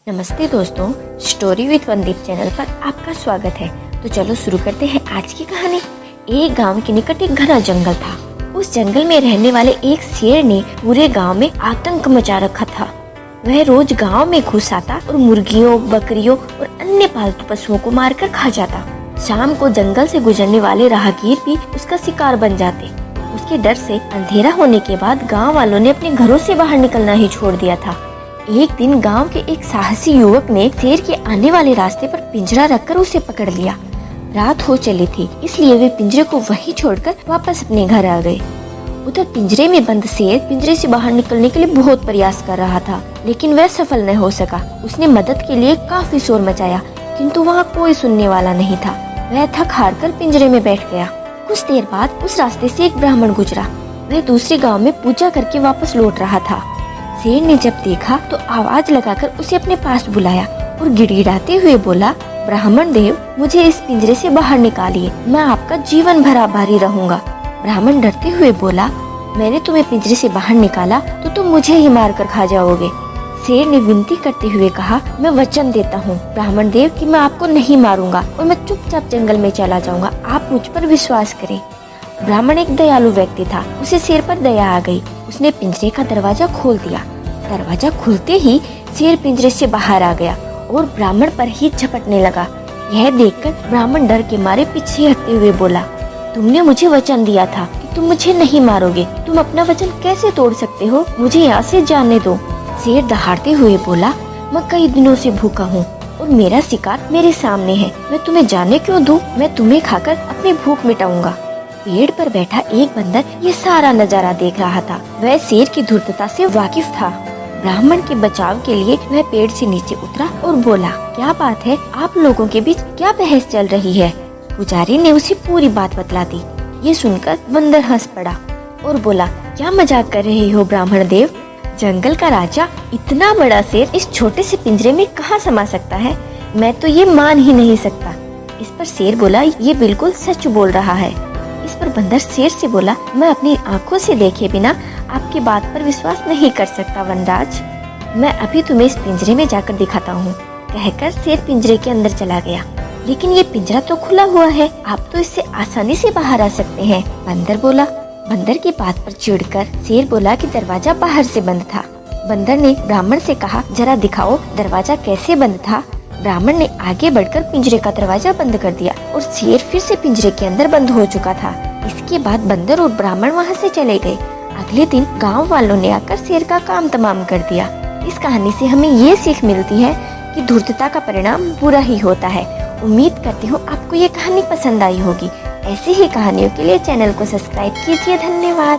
नमस्ते दोस्तों, story with वनदीप channel पर आपका स्वागत है। तो चलो शुरू करते हैं आज की कहानी। एक गांव के निकट एक घना जंगल था। उस जंगल में रहने वाले एक शेर ने पूरे गांव में आतंक मचा रखा था। वह रोज गांव में घुस आता और मुर्गियों, बकरियों और अन्य पालतू पशुओं को मारकर खा जाता। शाम को जंगल से गुजरने वाले राहगीर भी उसका शिकार बन जाते। उसके डर से अंधेरा होने के बाद गाँव वालों ने अपने घरों से बाहर निकलना ही छोड़ दिया था। एक दिन गांव के एक साहसी युवक ने शेर के आने वाले रास्ते पर पिंजरा रखकर उसे पकड़ लिया। रात हो चली थी, इसलिए वे पिंजरे को वहीं छोड़कर वापस अपने घर आ गए। उधर पिंजरे में बंद शेर पिंजरे से बाहर निकलने के लिए बहुत प्रयास कर रहा था, लेकिन वह सफल नहीं हो सका। उसने मदद के लिए काफी शोर मचाया, किंतु वहाँ कोई सुनने वाला नहीं था। वह थक हार कर पिंजरे में बैठ गया। कुछ देर बाद उस रास्ते से एक ब्राह्मण गुजरा। वह दूसरे गाँव में पूजा करके वापस लौट रहा था। शेर ने जब देखा तो आवाज लगाकर उसे अपने पास बुलाया और गिड़गिड़ाते हुए बोला, ब्राह्मण देव, मुझे इस पिंजरे से बाहर निकालिए, मैं आपका जीवन भर आभारी रहूंगा। ब्राह्मण डरते हुए बोला, मैंने तुम्हें पिंजरे से बाहर निकाला तो तुम मुझे ही मार कर खा जाओगे। शेर ने विनती करते हुए कहा, मैं वचन देता हूँ ब्राह्मण देव कि मैं आपको नहीं मारूंगा और मैं चुपचाप जंगल में चला जाऊंगा, आप मुझ पर विश्वास करें। ब्राह्मण एक दयालु व्यक्ति था। उसे शेर पर दया आ गई। उसने पिंजरे का दरवाजा खोल दिया। दरवाजा खुलते ही शेर पिंजरे से बाहर आ गया और ब्राह्मण पर ही झपटने लगा। यह देखकर ब्राह्मण डर के मारे पीछे हटते हुए बोला, तुमने मुझे वचन दिया था कि तुम मुझे नहीं मारोगे, तुम अपना वचन कैसे तोड़ सकते हो? मुझे यहाँ से जाने दो। शेर दहाड़ते हुए बोला, मैं कई दिनों से भूखा हूँ और मेरा शिकार मेरे सामने है, मैं तुम्हें जाने क्यों दूं? मैं तुम्हें खाकर अपनी भूख मिटाऊंगा। पेड़ पर बैठा एक बंदर ये सारा नजारा देख रहा था। वह शेर की धूर्तता से वाकिफ था। ब्राह्मण के बचाव के लिए वह पेड़ से नीचे उतरा और बोला, क्या बात है, आप लोगों के बीच क्या बहस चल रही है? पुजारी ने उसे पूरी बात बतला दी। ये सुनकर बंदर हंस पड़ा और बोला, क्या मजाक कर रहे हो ब्राह्मण देव? जंगल का राजा इतना बड़ा शेर इस छोटे से पिंजरे में कहाँ समा सकता है? मैं तो ये मान ही नहीं सकता। इस पर शेर बोला, ये बिल्कुल सच बोल रहा है। इस पर बंदर शेर से बोला, मैं अपनी आंखों से देखे बिना आपकी बात पर विश्वास नहीं कर सकता वनराज। मैं अभी तुम्हें इस पिंजरे में जाकर दिखाता हूँ। कहकर शेर पिंजरे के अंदर चला गया। लेकिन ये पिंजरा तो खुला हुआ है, आप तो इससे आसानी से बाहर आ सकते हैं, बंदर बोला। बंदर की बात पर चिढ़कर शेर बोला कि दरवाजा बाहर से बंद था। बंदर ने ब्राह्मण से कहा, जरा दिखाओ दरवाजा कैसे बंद था। ब्राह्मण ने आगे बढ़कर पिंजरे का दरवाजा बंद कर दिया और शेर फिर से पिंजरे के अंदर बंद हो चुका था। इसके बाद बंदर और ब्राह्मण वहां से चले गए। अगले दिन गांव वालों ने आकर शेर का काम तमाम कर दिया। इस कहानी से हमें ये सीख मिलती है कि धूर्तता का परिणाम बुरा ही होता है। उम्मीद करती हूँ आपको ये कहानी पसंद आई होगी। ऐसी ही कहानियों के लिए चैनल को सब्सक्राइब कीजिए। धन्यवाद।